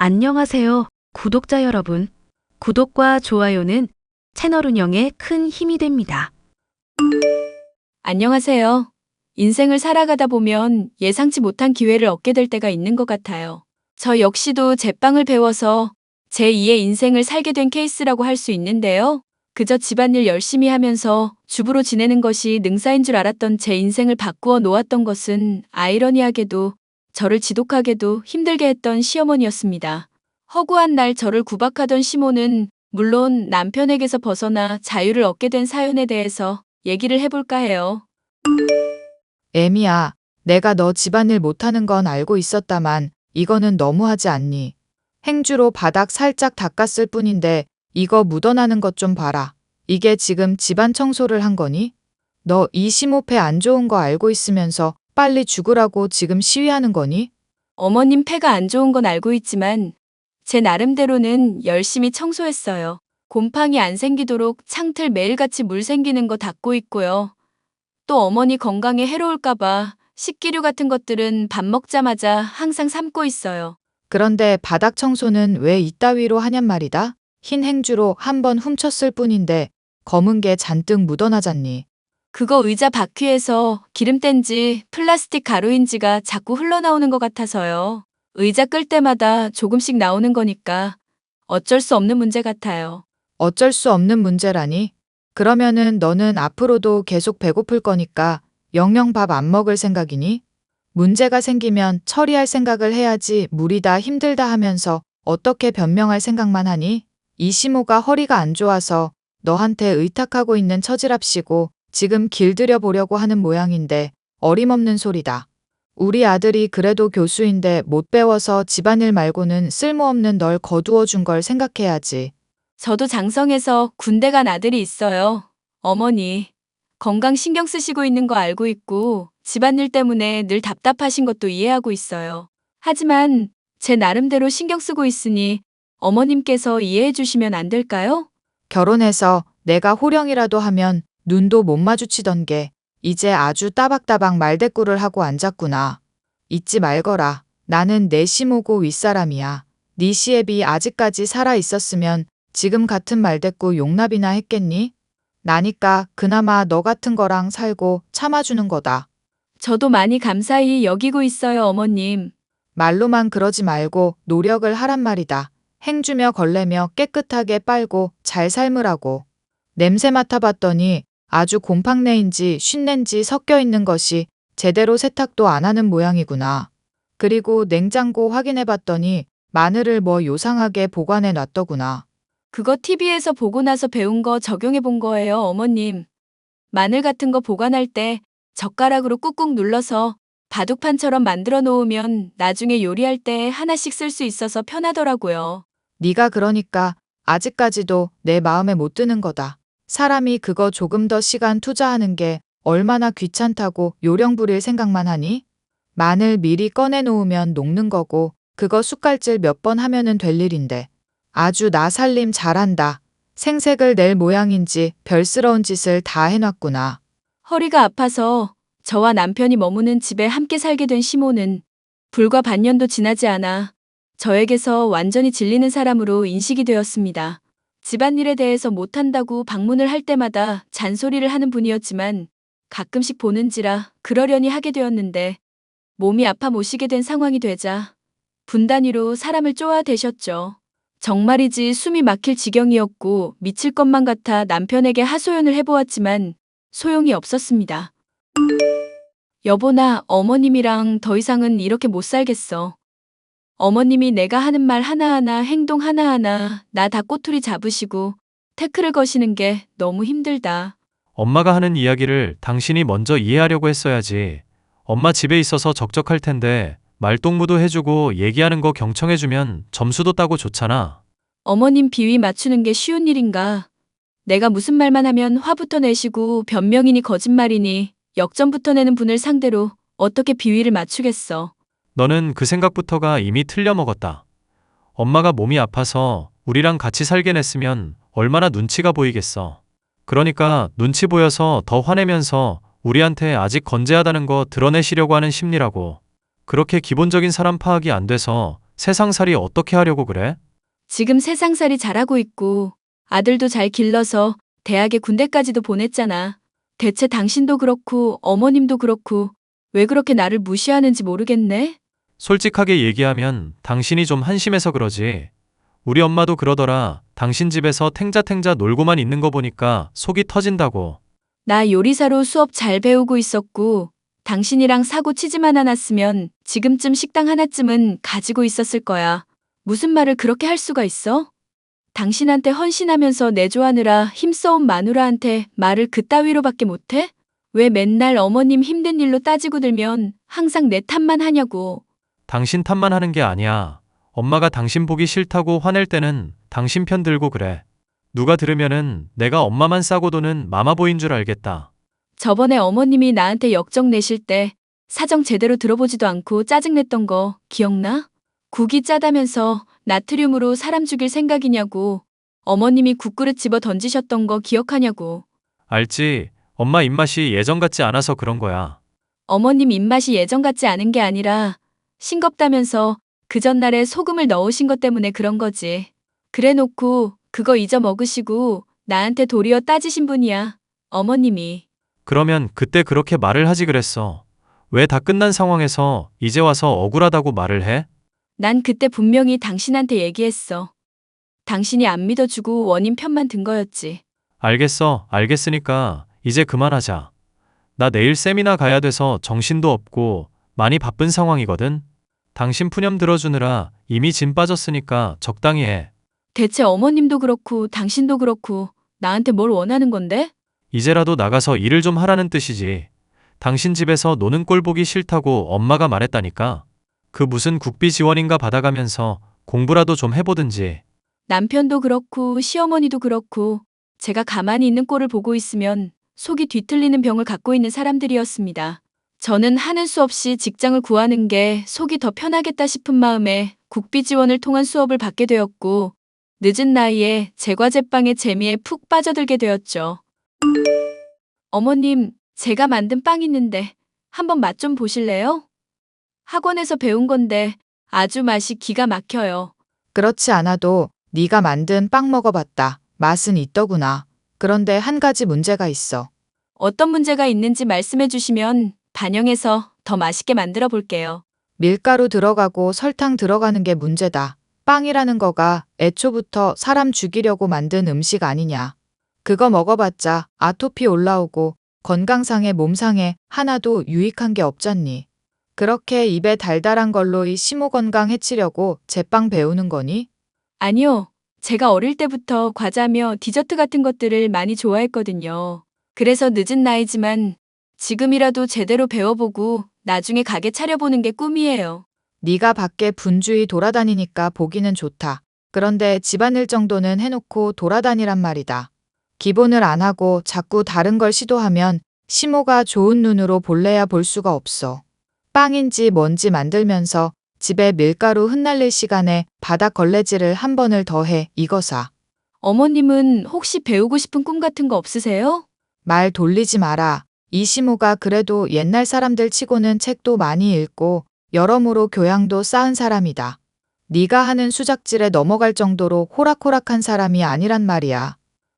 안녕하세요, 구독자 여러분. 구독과 좋아요는 채널 운영에 큰 힘이 됩니다. 안녕하세요. 인생을 살아가다 보면 예상치 못한 기회를 얻게 될 때가 있는 것 같아요. 저 역시도 제빵을 배워서 제2의 인생을 살게 된 케이스라고 할 수 있는데요. 그저 집안일 열심히 하면서 주부로 지내는 것이 능사인 줄 알았던 제 인생을 바꾸어 놓았던 것은 아이러니하게도 저를 지독하게도 힘들게 했던 시어머니였습니다. 허구한 날 저를 구박하던 시모는 물론 남편에게서 벗어나 자유를 얻게 된 사연에 대해서 얘기를 해볼까 해요. 애미야, 내가 너 집안일 못하는 건 알고 있었다만 이거는 너무하지 않니? 행주로 바닥 살짝 닦았을 뿐인데 이거 묻어나는 것 좀 봐라. 이게 지금 집안 청소를 한 거니? 너 이 심호흡에 안 좋은 거 알고 있으면서 빨리 죽으라고 지금 시위하는 거니? 어머님 폐가 안 좋은 건 알고 있지만 제 나름대로는 열심히 청소했어요. 곰팡이 안 생기도록 창틀 매일같이 물 생기는 거 닦고 있고요. 또 어머니 건강에 해로울까봐 식기류 같은 것들은 밥 먹자마자 항상 삶고 있어요. 그런데 바닥 청소는 왜 이따위로 하냔 말이다? 흰 행주로 한번 훔쳤을 뿐인데 검은 게 잔뜩 묻어나잖니. 그거 의자 바퀴에서 기름 뗀지 플라스틱 가루인지가 자꾸 흘러나오는 것 같아서요. 의자 끌 때마다 조금씩 나오는 거니까 어쩔 수 없는 문제 같아요. 어쩔 수 없는 문제라니? 그러면은 너는 앞으로도 계속 배고플 거니까 영영 밥 안 먹을 생각이니? 문제가 생기면 처리할 생각을 해야지 무리다 힘들다 하면서 어떻게 변명할 생각만 하니? 이시모가 허리가 안 좋아서 너한테 의탁하고 있는 처지랍시고 지금 길들여 보려고 하는 모양인데 어림없는 소리다. 우리 아들이 그래도 교수인데 못 배워서 집안일 말고는 쓸모없는 널 거두어 준 걸 생각해야지. 저도 장성에서 군대 간 아들이 있어요. 어머니, 건강 신경 쓰시고 있는 거 알고 있고 집안일 때문에 늘 답답하신 것도 이해하고 있어요. 하지만 제 나름대로 신경 쓰고 있으니 어머님께서 이해해 주시면 안 될까요? 결혼해서 내가 호령이라도 하면 눈도 못 마주치던 게 이제 아주 따박따박 말대꾸를 하고 앉았구나. 잊지 말거라. 나는 내 시모고 윗사람이야. 네 시애비 아직까지 살아 있었으면 지금 같은 말대꾸 용납이나 했겠니? 나니까 그나마 너 같은 거랑 살고 참아주는 거다. 저도 많이 감사히 여기고 있어요, 어머님. 말로만 그러지 말고 노력을 하란 말이다. 행주며 걸레며 깨끗하게 빨고 잘 삶으라고. 냄새 맡아봤더니 아주 곰팡내인지 쉰내인지 섞여 있는 것이 제대로 세탁도 안 하는 모양이구나. 그리고 냉장고 확인해봤더니 마늘을 뭐 요상하게 보관해 놨더구나. 그거 TV에서 보고 나서 배운 거 적용해 본 거예요, 어머님. 마늘 같은 거 보관할 때 젓가락으로 꾹꾹 눌러서 바둑판처럼 만들어 놓으면 나중에 요리할 때 하나씩 쓸 수 있어서 편하더라고요. 네가 그러니까 아직까지도 내 마음에 못 드는 거다. 사람이 그거 조금 더 시간 투자하는 게 얼마나 귀찮다고 요령 부릴 생각만 하니? 마늘 미리 꺼내 놓으면 녹는 거고 그거 숟갈질 몇 번 하면은 될 일인데. 아주 나 살림 잘한다. 생색을 낼 모양인지 별스러운 짓을 다 해놨구나. 허리가 아파서 저와 남편이 머무는 집에 함께 살게 된 시모는 불과 반년도 지나지 않아 저에게서 완전히 질리는 사람으로 인식이 되었습니다. 집안일에 대해서 못한다고 방문을 할 때마다 잔소리를 하는 분이었지만 가끔씩 보는지라 그러려니 하게 되었는데 몸이 아파 모시게 된 상황이 되자 분단위로 사람을 쪼아대셨죠. 정말이지 숨이 막힐 지경이었고 미칠 것만 같아 남편에게 하소연을 해보았지만 소용이 없었습니다. 여보, 나 어머님이랑 더 이상은 이렇게 못 살겠어. 어머님이 내가 하는 말 하나하나 행동 하나하나 나 다 꼬투리 잡으시고 태클을 거시는 게 너무 힘들다. 엄마가 하는 이야기를 당신이 먼저 이해하려고 했어야지. 엄마 집에 있어서 적적할 텐데 말동무도 해주고 얘기하는 거 경청해주면 점수도 따고 좋잖아. 어머님 비위 맞추는 게 쉬운 일인가. 내가 무슨 말만 하면 화부터 내시고 변명이니 거짓말이니 역전부터 내는 분을 상대로 어떻게 비위를 맞추겠어. 너는 그 생각부터가 이미 틀려먹었다. 엄마가 몸이 아파서 우리랑 같이 살게 냈으면 얼마나 눈치가 보이겠어. 그러니까 눈치 보여서 더 화내면서 우리한테 아직 건재하다는 거 드러내시려고 하는 심리라고. 그렇게 기본적인 사람 파악이 안 돼서 세상살이 어떻게 하려고 그래? 지금 세상살이 잘하고 있고 아들도 잘 길러서 대학에 군대까지도 보냈잖아. 대체 당신도 그렇고 어머님도 그렇고 왜 그렇게 나를 무시하는지 모르겠네? 솔직하게 얘기하면 당신이 좀 한심해서 그러지. 우리 엄마도 그러더라. 당신 집에서 탱자탱자 놀고만 있는 거 보니까 속이 터진다고. 나 요리사로 수업 잘 배우고 있었고 당신이랑 사고 치지만 않았으면 지금쯤 식당 하나쯤은 가지고 있었을 거야. 무슨 말을 그렇게 할 수가 있어? 당신한테 헌신하면서 내조하느라 힘써온 마누라한테 말을 그따위로밖에 못해? 왜 맨날 어머님 힘든 일로 따지고 들면 항상 내 탓만 하냐고. 당신 탓만 하는 게 아니야. 엄마가 당신 보기 싫다고 화낼 때는 당신 편 들고 그래. 누가 들으면은 내가 엄마만 싸고 도는 마마보인 줄 알겠다. 저번에 어머님이 나한테 역정 내실 때 사정 제대로 들어보지도 않고 짜증냈던 거 기억나? 국이 짜다면서 나트륨으로 사람 죽일 생각이냐고. 어머님이 국그릇 집어 던지셨던 거 기억하냐고. 알지? 엄마 입맛이 예전 같지 않아서 그런 거야. 어머님 입맛이 예전 같지 않은 게 아니라 싱겁다면서 그 전날에 소금을 넣으신 것 때문에 그런 거지. 그래 놓고 그거 잊어먹으시고 나한테 도리어 따지신 분이야. 어머님이. 그러면 그때 그렇게 말을 하지 그랬어. 왜 다 끝난 상황에서 이제 와서 억울하다고 말을 해? 난 그때 분명히 당신한테 얘기했어. 당신이 안 믿어주고 원인 편만 든 거였지. 알겠어. 알겠으니까 이제 그만하자. 나 내일 세미나 가야 돼서 정신도 없고 많이 바쁜 상황이거든. 당신 푸념 들어주느라 이미 진 빠졌으니까 적당히 해. 대체 어머님도 그렇고 당신도 그렇고 나한테 뭘 원하는 건데? 이제라도 나가서 일을 좀 하라는 뜻이지. 당신 집에서 노는 꼴 보기 싫다고 엄마가 말했다니까. 그 무슨 국비 지원인가 받아가면서 공부라도 좀 해보든지. 남편도 그렇고 시어머니도 그렇고 제가 가만히 있는 꼴을 보고 있으면 속이 뒤틀리는 병을 갖고 있는 사람들이었습니다. 저는 하는 수 없이 직장을 구하는 게 속이 더 편하겠다 싶은 마음에 국비 지원을 통한 수업을 받게 되었고 늦은 나이에 제과제빵의 재미에 푹 빠져들게 되었죠. 어머님, 제가 만든 빵 있는데 한번 맛 좀 보실래요? 학원에서 배운 건데 아주 맛이 기가 막혀요. 그렇지 않아도 네가 만든 빵 먹어봤다. 맛은 있더구나. 그런데 한 가지 문제가 있어. 어떤 문제가 있는지 말씀해 주시면 반영해서 더 맛있게 만들어 볼게요. 밀가루 들어가고 설탕 들어가는 게 문제다. 빵이라는 거가 애초부터 사람 죽이려고 만든 음식 아니냐. 그거 먹어봤자 아토피 올라오고 건강상에 몸상에 하나도 유익한 게 없잖니. 그렇게 입에 달달한 걸로 이 심호 건강 해치려고 제빵 배우는 거니? 아니요. 제가 어릴 때부터 과자며 디저트 같은 것들을 많이 좋아했거든요. 그래서 늦은 나이지만 지금이라도 제대로 배워보고 나중에 가게 차려보는 게 꿈이에요. 네가 밖에 분주히 돌아다니니까 보기는 좋다. 그런데 집안일 정도는 해놓고 돌아다니란 말이다. 기본을 안 하고 자꾸 다른 걸 시도하면 심호가 좋은 눈으로 볼래야 볼 수가 없어. 빵인지 뭔지 만들면서 집에 밀가루 흩날릴 시간에 바닥 걸레질을 한 번을 더 해. 이거사. 어머님은 혹시 배우고 싶은 꿈 같은 거 없으세요? 말 돌리지 마라. 이 심호가 그래도 옛날 사람들 치고는 책도 많이 읽고 여러모로 교양도 쌓은 사람이다. 네가 하는 수작질에 넘어갈 정도로 호락호락한 사람이 아니란 말이야.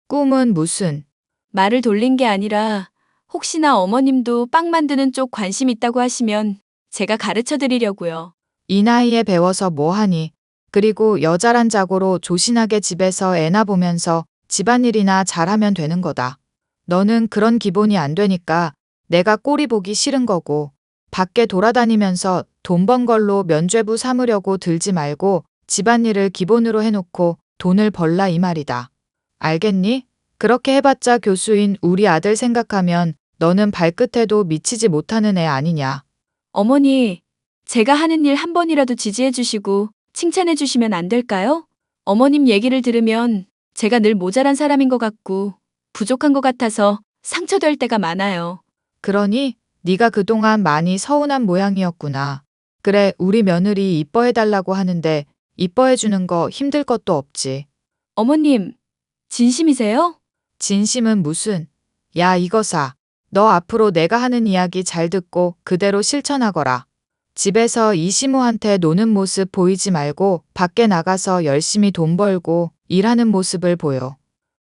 꿈은 무슨? 말을 돌린 게 아니라 혹시나 어머님도 빵 만드는 쪽 관심 있다고 하시면 제가 가르쳐 드리려고요. 이 나이에 배워서 뭐하니? 그리고 여자란 자고로 조신하게 집에서 애나 보면서 집안일이나 잘하면 되는 거다. 너는 그런 기본이 안 되니까 내가 꼴이 보기 싫은 거고 밖에 돌아다니면서 돈 번 걸로 면죄부 삼으려고 들지 말고 집안일을 기본으로 해놓고 돈을 벌라 이 말이다. 알겠니? 그렇게 해봤자 교수인 우리 아들 생각하면 너는 발끝에도 미치지 못하는 애 아니냐. 어머니, 제가 하는 일 한 번이라도 지지해 주시고 칭찬해 주시면 안 될까요? 어머님 얘기를 들으면 제가 늘 모자란 사람인 것 같고 부족한 것 같아서 상처될 때가 많아요. 그러니 네가 그동안 많이 서운한 모양이었구나. 그래, 우리 며느리 이뻐해달라고 하는데 이뻐해주는 거 힘들 것도 없지. 어머님, 진심이세요? 진심은 무슨? 야, 이거사. 너 앞으로 내가 하는 이야기 잘 듣고 그대로 실천하거라. 집에서 이시모한테 노는 모습 보이지 말고 밖에 나가서 열심히 돈 벌고 일하는 모습을 보여.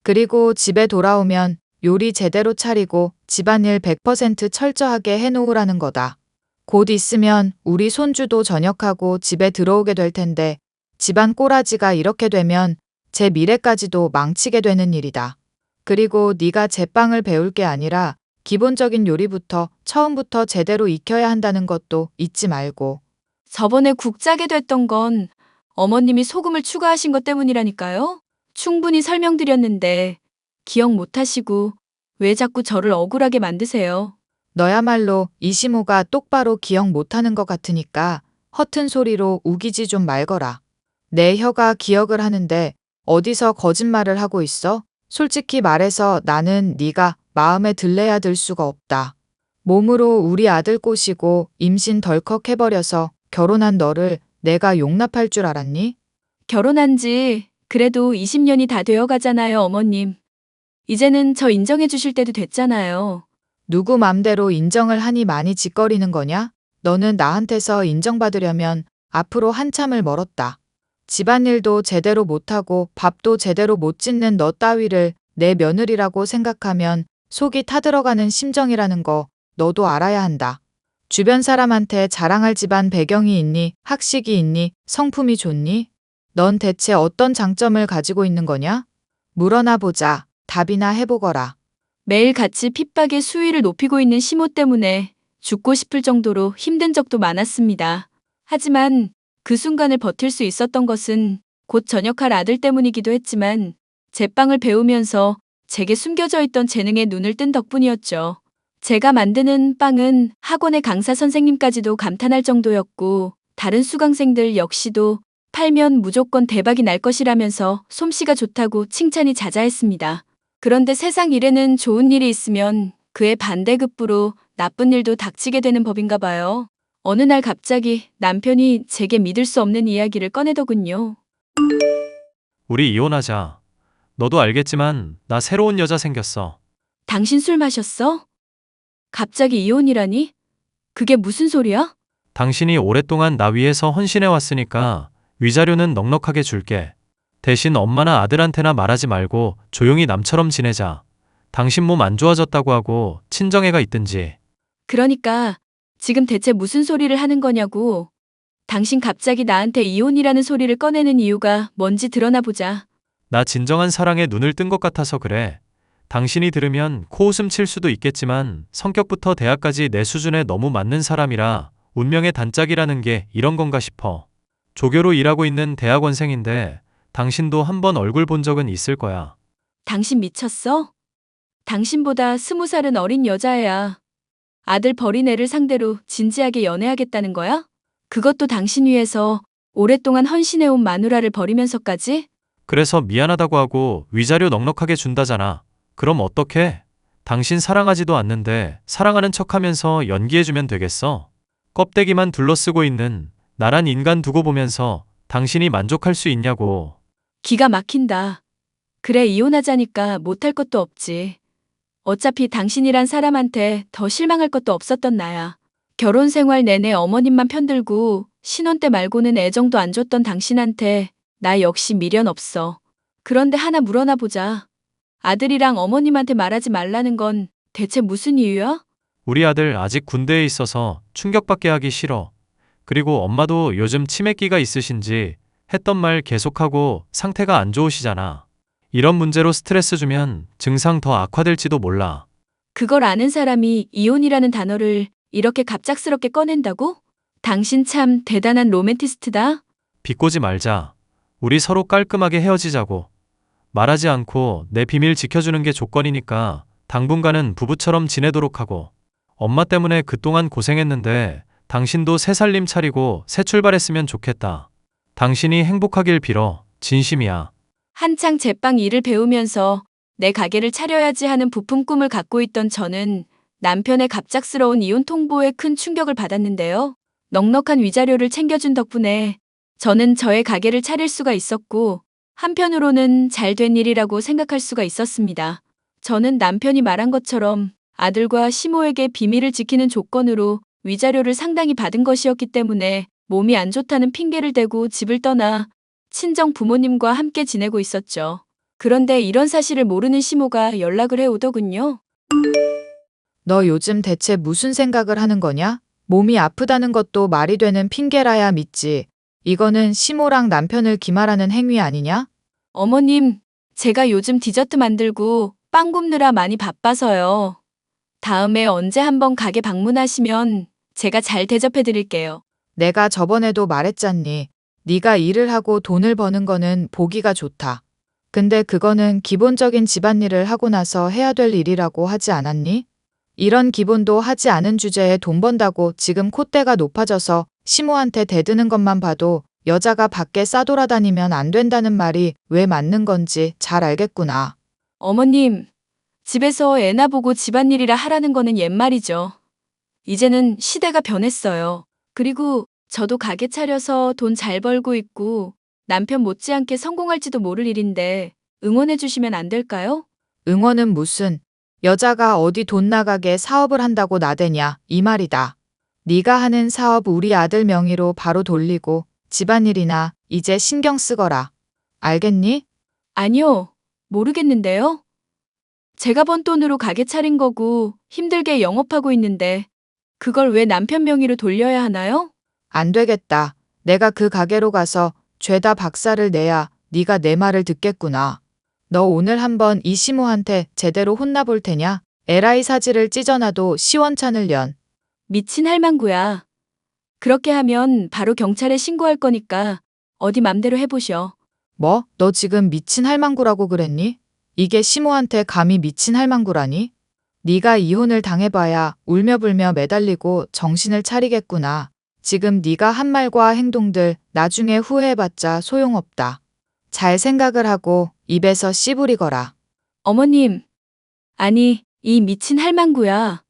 그리고 집에 돌아오면 요리 제대로 차리고 집안일 100% 철저하게 해놓으라는 거다. 곧 있으면 우리 손주도 전역하고 집에 들어오게 될 텐데 집안 꼬라지가 이렇게 되면 제 미래까지도 망치게 되는 일이다. 그리고 네가 제빵을 배울 게 아니라 기본적인 요리부터 처음부터 제대로 익혀야 한다는 것도 잊지 말고. 저번에 국 짜게 됐던 건 어머님이 소금을 추가하신 것 때문이라니까요. 충분히 설명드렸는데 기억 못 하시고 왜 자꾸 저를 억울하게 만드세요? 너야말로 이시모가 똑바로 기억 못하는 것 같으니까 허튼 소리로 우기지 좀 말거라. 내 혀가 기억을 하는데 어디서 거짓말을 하고 있어? 솔직히 말해서 나는 네가 마음에 들래야 들 수가 없다. 몸으로 우리 아들 꼬시고 임신 덜컥 해버려서 결혼한 너를 내가 용납할 줄 알았니? 결혼한 지 그래도 20년이 다 되어 가잖아요, 어머님. 이제는 저 인정해 주실 때도 됐잖아요. 누구 맘대로 인정을 하니 많이 짓거리는 거냐? 너는 나한테서 인정받으려면 앞으로 한참을 멀었다. 집안일도 제대로 못하고 밥도 제대로 못 짓는 너 따위를 내 며느리라고 생각하면 속이 타들어가는 심정이라는 거 너도 알아야 한다. 주변 사람한테 자랑할 집안 배경이 있니? 학식이 있니? 성품이 좋니? 넌 대체 어떤 장점을 가지고 있는 거냐? 물어나 보자. 답이나 해보거라. 매일 같이 핍박의 수위를 높이고 있는 시모 때문에 죽고 싶을 정도로 힘든 적도 많았습니다. 하지만 그 순간을 버틸 수 있었던 것은 곧 전역할 아들 때문이기도 했지만 제빵을 배우면서 제게 숨겨져 있던 재능에 눈을 뜬 덕분이었죠. 제가 만드는 빵은 학원의 강사 선생님까지도 감탄할 정도였고 다른 수강생들 역시도 팔면 무조건 대박이 날 것이라면서 솜씨가 좋다고 칭찬이 자자했습니다. 그런데 세상 일에는 좋은 일이 있으면 그의 반대급부로 나쁜 일도 닥치게 되는 법인가 봐요. 어느 날 갑자기 남편이 제게 믿을 수 없는 이야기를 꺼내더군요. 우리 이혼하자. 너도 알겠지만 나 새로운 여자 생겼어. 당신 술 마셨어? 갑자기 이혼이라니? 그게 무슨 소리야? 당신이 오랫동안 나 위해서 헌신해 왔으니까 위자료는 넉넉하게 줄게. 대신 엄마나 아들한테나 말하지 말고 조용히 남처럼 지내자. 당신 몸 안 좋아졌다고 하고 친정애가 있든지. 그러니까 지금 대체 무슨 소리를 하는 거냐고. 당신 갑자기 나한테 이혼이라는 소리를 꺼내는 이유가 뭔지 드러나 보자. 나 진정한 사랑에 눈을 뜬 것 같아서 그래. 당신이 들으면 코웃음 칠 수도 있겠지만 성격부터 대학까지 내 수준에 너무 맞는 사람이라 운명의 단짝이라는 게 이런 건가 싶어. 조교로 일하고 있는 대학원생인데 당신도 한번 얼굴 본 적은 있을 거야. 당신 미쳤어? 당신보다 20살은 어린 여자애야. 아들 버린 애를 상대로 진지하게 연애하겠다는 거야? 그것도 당신 위해서 오랫동안 헌신해온 마누라를 버리면서까지? 그래서 미안하다고 하고 위자료 넉넉하게 준다잖아. 그럼 어떡해? 당신 사랑하지도 않는데 사랑하는 척하면서 연기해주면 되겠어? 껍데기만 둘러쓰고 있는 나란 인간 두고 보면서 당신이 만족할 수 있냐고. 기가 막힌다. 그래, 이혼하자니까 못할 것도 없지. 어차피 당신이란 사람한테 더 실망할 것도 없었던 나야. 결혼 생활 내내 어머님만 편들고 신혼 때 말고는 애정도 안 줬던 당신한테 나 역시 미련 없어. 그런데 하나 물어나 보자. 아들이랑 어머님한테 말하지 말라는 건 대체 무슨 이유야? 우리 아들 아직 군대에 있어서 충격받게 하기 싫어. 그리고 엄마도 요즘 치매기가 있으신지 했던 말 계속하고 상태가 안 좋으시잖아. 이런 문제로 스트레스 주면 증상 더 악화될지도 몰라. 그걸 아는 사람이 이혼이라는 단어를 이렇게 갑작스럽게 꺼낸다고? 당신 참 대단한 로맨티스트다. 비꼬지 말자. 우리 서로 깔끔하게 헤어지자고. 말하지 않고 내 비밀 지켜주는 게 조건이니까 당분간은 부부처럼 지내도록 하고. 엄마 때문에 그동안 고생했는데 당신도 새 살림 차리고 새 출발했으면 좋겠다. 당신이 행복하길 빌어. 진심이야. 한창 제빵 일을 배우면서 내 가게를 차려야지 하는 부품 꿈을 갖고 있던 저는 남편의 갑작스러운 이혼 통보에 큰 충격을 받았는데요. 넉넉한 위자료를 챙겨준 덕분에 저는 저의 가게를 차릴 수가 있었고 한편으로는 잘 된 일이라고 생각할 수가 있었습니다. 저는 남편이 말한 것처럼 아들과 시모에게 비밀을 지키는 조건으로 위자료를 상당히 받은 것이었기 때문에 몸이 안 좋다는 핑계를 대고 집을 떠나 친정 부모님과 함께 지내고 있었죠. 그런데 이런 사실을 모르는 시모가 연락을 해오더군요. 너 요즘 대체 무슨 생각을 하는 거냐? 몸이 아프다는 것도 말이 되는 핑계라야 믿지. 이거는 시모랑 남편을 기말하는 행위 아니냐? 어머님, 제가 요즘 디저트 만들고 빵 굽느라 많이 바빠서요. 다음에 언제 한번 가게 방문하시면 제가 잘 대접해 드릴게요. 내가 저번에도 말했잖니. 네가 일을 하고 돈을 버는 거는 보기가 좋다. 근데 그거는 기본적인 집안일을 하고 나서 해야 될 일이라고 하지 않았니? 이런 기본도 하지 않은 주제에 돈 번다고 지금 콧대가 높아져서 시모한테 대드는 것만 봐도 여자가 밖에 싸돌아다니면 안 된다는 말이 왜 맞는 건지 잘 알겠구나. 어머님, 집에서 애나 보고 집안일이라 하라는 거는 옛말이죠. 이제는 시대가 변했어요. 그리고 저도 가게 차려서 돈 잘 벌고 있고 남편 못지않게 성공할지도 모를 일인데 응원해 주시면 안 될까요? 응원은 무슨 여자가 어디 돈 나가게 사업을 한다고 나대냐 이 말이다. 네가 하는 사업 우리 아들 명의로 바로 돌리고 집안일이나 이제 신경 쓰거라. 알겠니? 아니요, 모르겠는데요. 제가 번 돈으로 가게 차린 거고 힘들게 영업하고 있는데 그걸 왜 남편 명의로 돌려야 하나요? 안 되겠다. 내가 그 가게로 가서 죄다 박살을 내야 네가 내 말을 듣겠구나. 너 오늘 한번 이 시모한테 제대로 혼나볼 테냐? 에라이 사지를 찢어놔도 시원찮을 련. 미친 할망구야. 그렇게 하면 바로 경찰에 신고할 거니까 어디 맘대로 해보셔. 뭐? 너 지금 미친 할망구라고 그랬니? 이게 시모한테 감히 미친 할망구라니? 네가 이혼을 당해봐야 울며불며 매달리고 정신을 차리겠구나. 지금 네가 한 말과 행동들 나중에 후회해봤자 소용없다. 잘 생각을 하고 입에서 씨부리거라. 어머님, 아니, 이 미친 할망구야.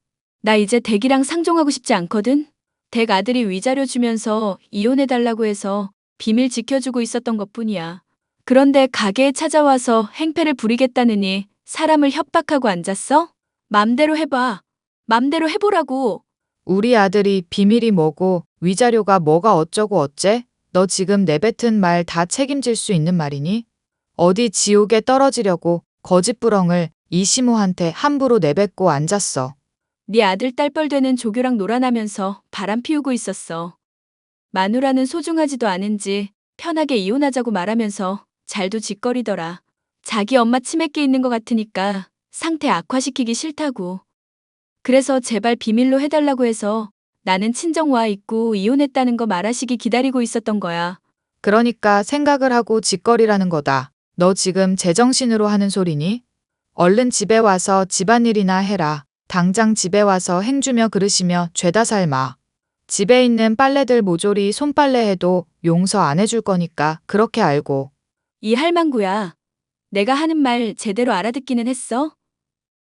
나 이제 댁이랑 상종하고 싶지 않거든? 댁 아들이 위자료 주면서 이혼해달라고 해서 비밀 지켜주고 있었던 것뿐이야. 그런데 가게에 찾아와서 행패를 부리겠다느니 사람을 협박하고 앉았어? 맘대로 해봐. 맘대로 해보라고. 우리 아들이 비밀이 뭐고 위자료가 뭐가 어쩌고 어째? 너 지금 내뱉은 말 다 책임질 수 있는 말이니? 어디 지옥에 떨어지려고 거짓부렁을 이 시모한테 함부로 내뱉고 앉았어. 네 아들 딸뻘 되는 조교랑 놀아나면서 바람 피우고 있었어. 마누라는 소중하지도 않은지 편하게 이혼하자고 말하면서 잘도 짓거리더라. 자기 엄마 치맥기 있는 것 같으니까 상태 악화시키기 싫다고. 그래서 제발 비밀로 해달라고 해서 나는 친정 와 있고 이혼했다는 거 말하시기 기다리고 있었던 거야. 그러니까 생각을 하고 짓거리라는 거다. 너 지금 제정신으로 하는 소리니? 얼른 집에 와서 집안일이나 해라. 당장 집에 와서 행주며 그릇이며 죄다 삶아. 집에 있는 빨래들 모조리 손빨래 해도 용서 안 해줄 거니까 그렇게 알고. 이 할망구야. 내가 하는 말 제대로 알아듣기는 했어?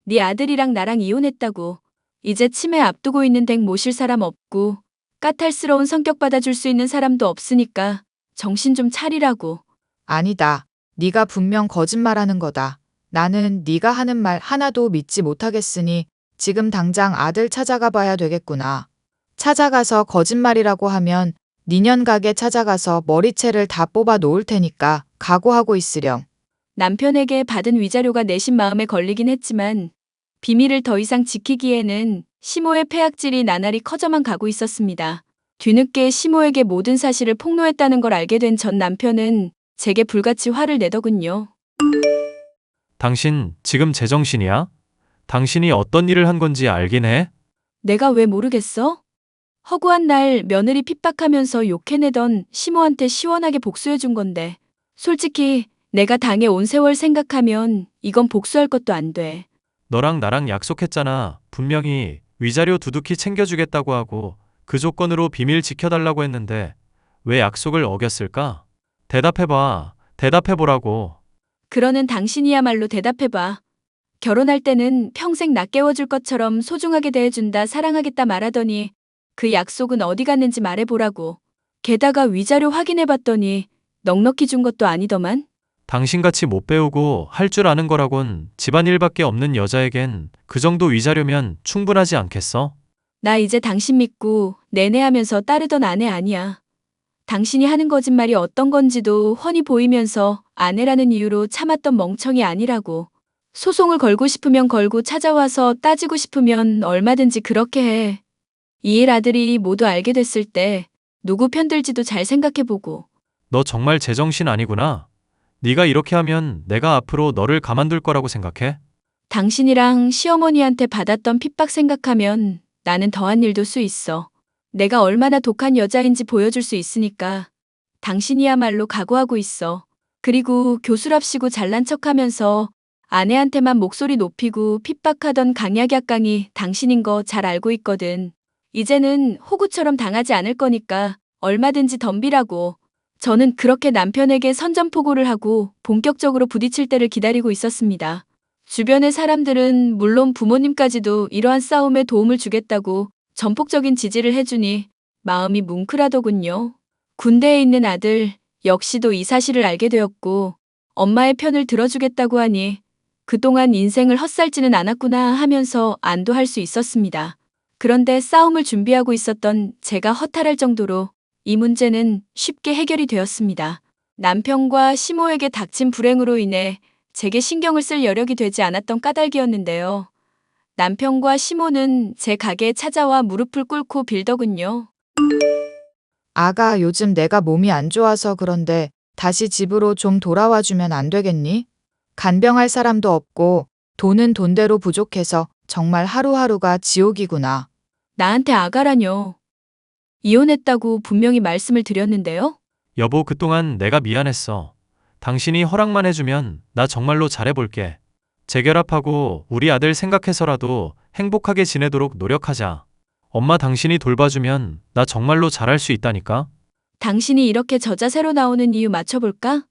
네 아들이랑 나랑 이혼했다고. 이제 치매 앞두고 있는 댁 모실 사람 없고 까탈스러운 성격 받아줄 수 있는 사람도 없으니까 정신 좀 차리라고. 아니다. 네가 분명 거짓말하는 거다. 나는 네가 하는 말 하나도 믿지 못하겠으니 지금 당장 아들 찾아가 봐야 되겠구나. 찾아가서 거짓말이라고 하면 니년 가게 찾아가서 머리채를 다 뽑아 놓을 테니까 각오하고 있으렴. 남편에게 받은 위자료가 내심 마음에 걸리긴 했지만 비밀을 더 이상 지키기에는 시모의 폐악질이 나날이 커져만 가고 있었습니다. 뒤늦게 시모에게 모든 사실을 폭로했다는 걸 알게 된 전 남편은 제게 불같이 화를 내더군요. 당신 지금 제정신이야? 당신이 어떤 일을 한 건지 알긴 해? 내가 왜 모르겠어? 허구한 날 며느리 핍박하면서 욕해내던 시모한테 시원하게 복수해준 건데 솔직히 내가 당해온 세월 생각하면 이건 복수할 것도 안 돼. 너랑 나랑 약속했잖아. 분명히 위자료 두둑히 챙겨주겠다고 하고 그 조건으로 비밀 지켜달라고 했는데 왜 약속을 어겼을까? 대답해봐. 대답해보라고. 그러는 당신이야말로 대답해봐. 결혼할 때는 평생 나 깨워줄 것처럼 소중하게 대해준다 사랑하겠다 말하더니 그 약속은 어디 갔는지 말해보라고. 게다가 위자료 확인해봤더니 넉넉히 준 것도 아니더만. 당신같이 못 배우고 할 줄 아는 거라곤 집안일밖에 없는 여자에겐 그 정도 위자료면 충분하지 않겠어? 나 이제 당신 믿고 내내하면서 따르던 아내 아니야. 당신이 하는 거짓말이 어떤 건지도 훤히 보이면서 아내라는 이유로 참았던 멍청이 아니라고. 소송을 걸고 싶으면 걸고 찾아와서 따지고 싶으면 얼마든지 그렇게 해. 이 일 아들이 모두 알게 됐을 때 누구 편들지도 잘 생각해보고. 너 정말 제정신 아니구나. 네가 이렇게 하면 내가 앞으로 너를 가만둘 거라고 생각해? 당신이랑 시어머니한테 받았던 핍박 생각하면 나는 더한 일도 수 있어. 내가 얼마나 독한 여자인지 보여줄 수 있으니까 당신이야말로 각오하고 있어. 그리고 교수랍시고 잘난 척하면서 아내한테만 목소리 높이고 핍박하던 강약약강이 당신인 거 잘 알고 있거든. 이제는 호구처럼 당하지 않을 거니까 얼마든지 덤비라고. 저는 그렇게 남편에게 선전포고를 하고 본격적으로 부딪힐 때를 기다리고 있었습니다. 주변의 사람들은 물론 부모님까지도 이러한 싸움에 도움을 주겠다고 전폭적인 지지를 해주니 마음이 뭉클하더군요. 군대에 있는 아들 역시도 이 사실을 알게 되었고 엄마의 편을 들어주겠다고 하니 그동안 인생을 헛살지는 않았구나 하면서 안도할 수 있었습니다. 그런데 싸움을 준비하고 있었던 제가 허탈할 정도로 이 문제는 쉽게 해결이 되었습니다. 남편과 시모에게 닥친 불행으로 인해 제게 신경을 쓸 여력이 되지 않았던 까닭이었는데요. 남편과 시모는 제 가게에 찾아와 무릎을 꿇고 빌더군요. 아가, 요즘 내가 몸이 안 좋아서 그런데 다시 집으로 좀 돌아와 주면 안 되겠니? 간병할 사람도 없고 돈은 돈대로 부족해서 정말 하루하루가 지옥이구나. 나한테 아가라뇨. 이혼했다고 분명히 말씀을 드렸는데요. 여보, 그동안 내가 미안했어. 당신이 허락만 해주면 나 정말로 잘해볼게. 재결합하고 우리 아들 생각해서라도 행복하게 지내도록 노력하자. 엄마 당신이 돌봐주면 나 정말로 잘할 수 있다니까? 당신이 이렇게 저자세로 나오는 이유 맞춰볼까?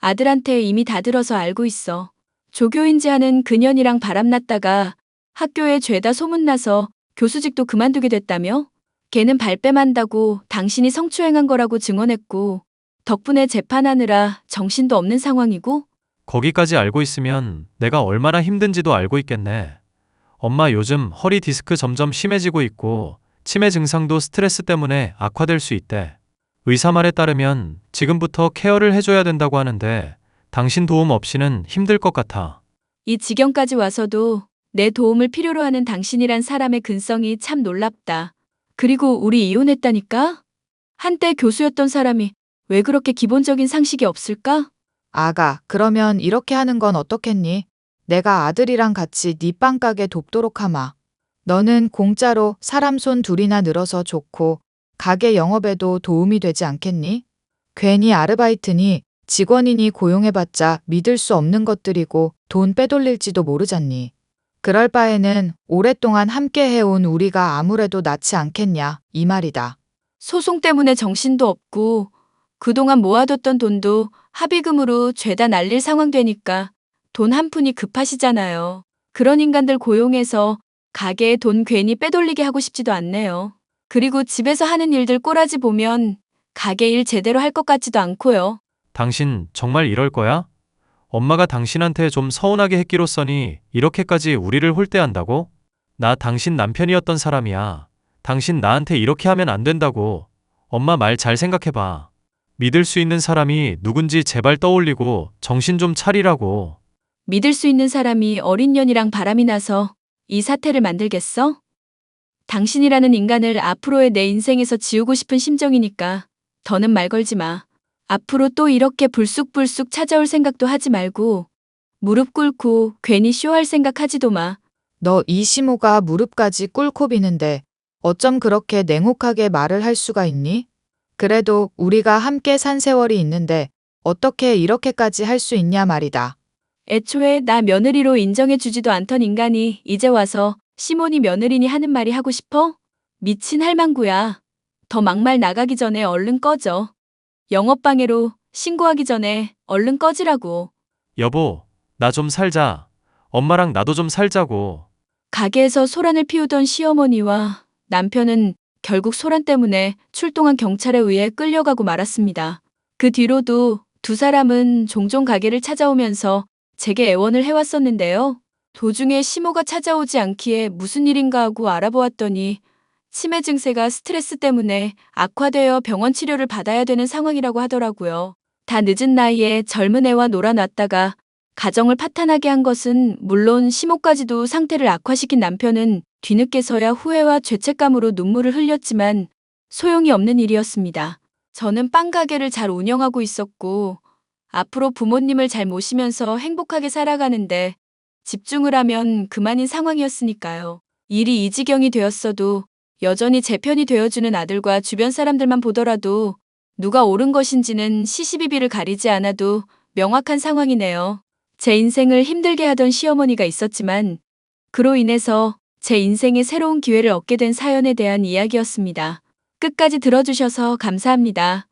아들한테 이미 다 들어서 알고 있어. 조교인지 하는 그년이랑 바람났다가 학교에 죄다 소문나서 교수직도 그만두게 됐다며? 걔는 발뺌한다고 당신이 성추행한 거라고 증언했고 덕분에 재판하느라 정신도 없는 상황이고. 거기까지 알고 있으면 내가 얼마나 힘든지도 알고 있겠네. 엄마 요즘 허리 디스크 점점 심해지고 있고 치매 증상도 스트레스 때문에 악화될 수 있대. 의사 말에 따르면 지금부터 케어를 해줘야 된다고 하는데 당신 도움 없이는 힘들 것 같아. 이 지경까지 와서도 내 도움을 필요로 하는 당신이란 사람의 근성이 참 놀랍다. 그리고 우리 이혼했다니까? 한때 교수였던 사람이 왜 그렇게 기본적인 상식이 없을까? 아가, 그러면 이렇게 하는 건 어떻겠니? 내가 아들이랑 같이 네 빵가게 돕도록 하마. 너는 공짜로 사람 손 둘이나 늘어서 좋고 가게 영업에도 도움이 되지 않겠니? 괜히 아르바이트니 직원이니 고용해봤자 믿을 수 없는 것들이고 돈 빼돌릴지도 모르잖니. 그럴 바에는 오랫동안 함께 해온 우리가 아무래도 낫지 않겠냐, 이 말이다. 소송 때문에 정신도 없고 그동안 모아뒀던 돈도 합의금으로 죄다 날릴 상황 되니까 돈 한 푼이 급하시잖아요. 그런 인간들 고용해서 가게에 돈 괜히 빼돌리게 하고 싶지도 않네요. 그리고 집에서 하는 일들 꼬라지 보면 가게 일 제대로 할 것 같지도 않고요. 당신 정말 이럴 거야? 엄마가 당신한테 좀 서운하게 했기로써니 이렇게까지 우리를 홀대한다고? 나 당신 남편이었던 사람이야. 당신 나한테 이렇게 하면 안 된다고. 엄마 말 잘 생각해봐. 믿을 수 있는 사람이 누군지 제발 떠올리고 정신 좀 차리라고. 믿을 수 있는 사람이 어린 년이랑 바람이 나서 이 사태를 만들겠어? 당신이라는 인간을 앞으로의 내 인생에서 지우고 싶은 심정이니까 더는 말 걸지 마. 앞으로 또 이렇게 불쑥불쑥 찾아올 생각도 하지 말고 무릎 꿇고 괜히 쇼할 생각 하지도 마. 너 이 시모가 무릎까지 꿇고 비는데 어쩜 그렇게 냉혹하게 말을 할 수가 있니? 그래도 우리가 함께 산 세월이 있는데 어떻게 이렇게까지 할 수 있냐 말이다. 애초에 나 며느리로 인정해주지도 않던 인간이 이제 와서 시몬이 며느리니 하는 말이 하고 싶어? 미친 할망구야. 더 막말 나가기 전에 얼른 꺼져. 영업방해로 신고하기 전에 얼른 꺼지라고. 여보, 나 좀 살자. 엄마랑 나도 좀 살자고. 가게에서 소란을 피우던 시어머니와 남편은 결국 소란 때문에 출동한 경찰에 의해 끌려가고 말았습니다. 그 뒤로도 두 사람은 종종 가게를 찾아오면서 제게 애원을 해왔었는데요. 도중에 시모가 찾아오지 않기에 무슨 일인가 하고 알아보았더니 치매 증세가 스트레스 때문에 악화되어 병원 치료를 받아야 되는 상황이라고 하더라고요. 다 늦은 나이에 젊은 애와 놀아놨다가 가정을 파탄하게 한 것은 물론 시모까지도 상태를 악화시킨 남편은 뒤늦게서야 후회와 죄책감으로 눈물을 흘렸지만 소용이 없는 일이었습니다. 저는 빵 가게를 잘 운영하고 있었고 앞으로 부모님을 잘 모시면서 행복하게 살아가는데 집중을 하면 그만인 상황이었으니까요. 일이 이 지경이 되었어도 여전히 제 편이 되어주는 아들과 주변 사람들만 보더라도 누가 옳은 것인지는 시시비비를 가리지 않아도 명확한 상황이네요. 제 인생을 힘들게 하던 시어머니가 있었지만 그로 인해서 제 인생에 새로운 기회를 얻게 된 사연에 대한 이야기였습니다. 끝까지 들어주셔서 감사합니다.